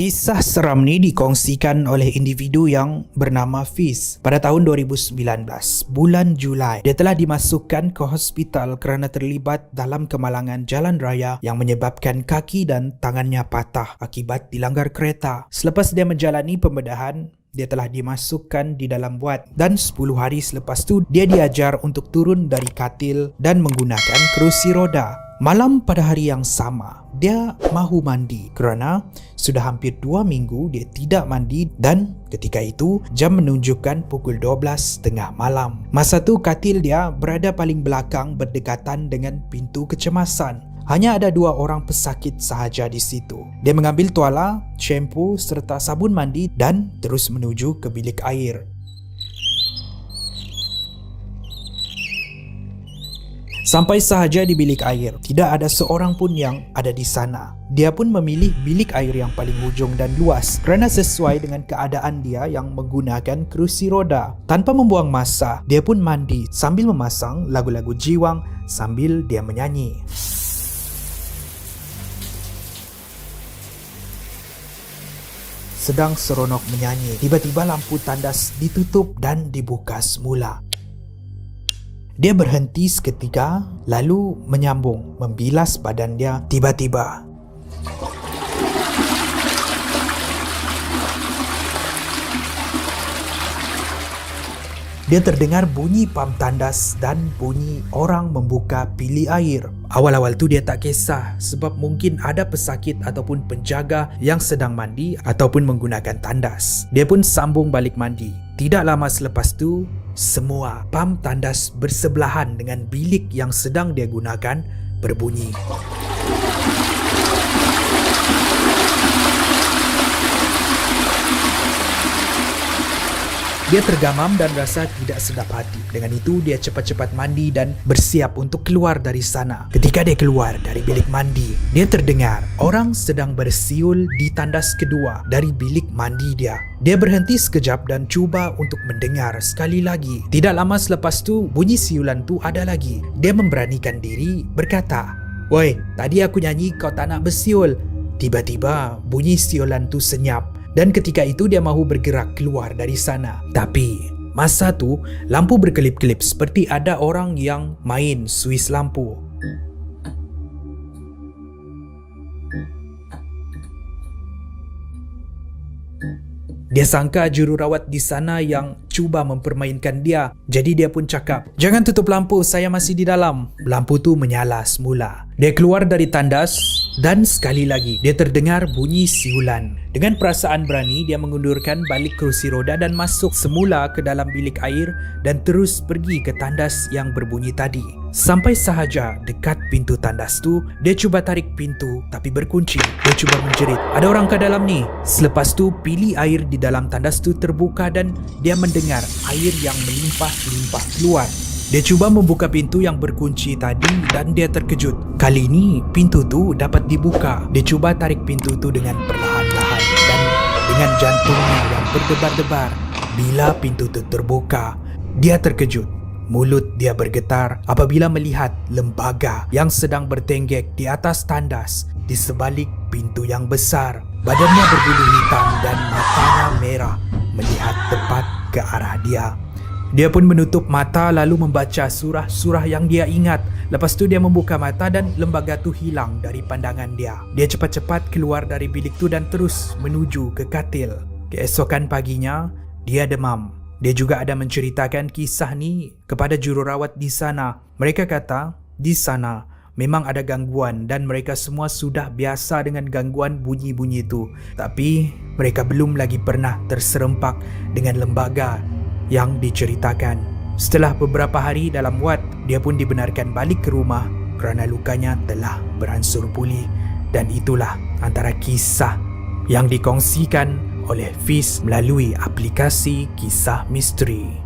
Kisah seram ni dikongsikan oleh individu yang bernama Fiz. Pada tahun 2019, bulan Julai, dia telah dimasukkan ke hospital kerana terlibat dalam kemalangan jalan raya yang menyebabkan kaki dan tangannya patah akibat dilanggar kereta. Selepas dia menjalani pembedahan, dia telah dimasukkan di dalam wad dan 10 hari selepas tu dia diajar untuk turun dari katil dan menggunakan kerusi roda. Malam pada hari yang sama, dia mahu mandi kerana sudah hampir 2 minggu dia tidak mandi dan ketika itu jam menunjukkan pukul 12.30 malam. Masa tu katil dia berada paling belakang berdekatan dengan pintu kecemasan. Hanya ada 2 orang pesakit sahaja di situ. Dia mengambil tuala, shampoo serta sabun mandi dan terus menuju ke bilik air. Sampai sahaja di bilik air, tidak ada seorang pun yang ada di sana. Dia pun memilih bilik air yang paling hujung dan luas kerana sesuai dengan keadaan dia yang menggunakan kerusi roda. Tanpa membuang masa, dia pun mandi sambil memasang lagu-lagu jiwang sambil dia menyanyi. Sedang seronok menyanyi, tiba-tiba lampu tandas ditutup dan dibuka semula. Dia berhenti seketika lalu menyambung membilas badan dia. Tiba-tiba dia terdengar bunyi pam tandas dan bunyi orang membuka bilik air. Awal-awal tu dia tak kisah sebab mungkin ada pesakit ataupun penjaga yang sedang mandi ataupun menggunakan tandas. Dia pun sambung balik mandi. Tidak lama selepas tu, semua pam tandas bersebelahan dengan bilik yang sedang dia gunakan berbunyi. Dia tergamam dan rasa tidak sedap hati. Dengan itu, dia cepat-cepat mandi dan bersiap untuk keluar dari sana. Ketika dia keluar dari bilik mandi, dia terdengar orang sedang bersiul di tandas kedua dari bilik mandi dia. Dia berhenti sekejap dan cuba untuk mendengar sekali lagi. Tidak lama selepas tu, bunyi siulan tu ada lagi. Dia memberanikan diri berkata, "Woi, tadi aku nyanyi kau tak nak bersiul." Tiba-tiba, bunyi siulan tu senyap. Dan ketika itu dia mahu bergerak keluar dari sana. Tapi masa tu lampu berkelip-kelip seperti ada orang yang main suis lampu. Dia sangka jururawat di sana yang cuba mempermainkan dia. Jadi dia pun cakap, "Jangan tutup lampu, saya masih di dalam." Lampu tu menyala semula. Dia keluar dari tandas dan sekali lagi dia terdengar bunyi siulan. Dengan perasaan berani, dia mengundurkan balik kerusi roda dan masuk semula ke dalam bilik air dan terus pergi ke tandas yang berbunyi tadi. Sampai sahaja dekat pintu tandas tu, dia cuba tarik pintu tapi berkunci. Dia cuba menjerit, "Ada orang ke dalam ni." Selepas tu, pili air di dalam tandas tu terbuka dan dia mendengar air yang melimpah-limpah keluar. Dia cuba membuka pintu yang berkunci tadi dan dia terkejut. Kali ini pintu tu dapat dibuka. Dia cuba tarik pintu tu dengan perlahan-lahan dan dengan jantungnya yang berdebar-debar. Bila pintu tu terbuka, dia terkejut. Mulut dia bergetar apabila melihat lembaga yang sedang bertenggek di atas tandas di sebalik pintu yang besar. Badannya berbulu hitam dan matanya merah melihat tepat ke arah dia. Dia pun menutup mata lalu membaca surah-surah yang dia ingat. Lepas tu dia membuka mata dan lembaga tu hilang dari pandangan dia. Dia cepat-cepat keluar dari bilik tu dan terus menuju ke katil. Keesokan paginya, dia demam. Dia juga ada menceritakan kisah ni kepada jururawat di sana. Mereka kata, di sana memang ada gangguan dan mereka semua sudah biasa dengan gangguan bunyi-bunyi itu. Tapi mereka belum lagi pernah terserempak dengan lembaga yang diceritakan. Setelah beberapa hari dalam wad, dia pun dibenarkan balik ke rumah kerana lukanya telah beransur pulih. Dan itulah antara kisah yang dikongsikan oleh Fiz melalui aplikasi Kisah Misteri.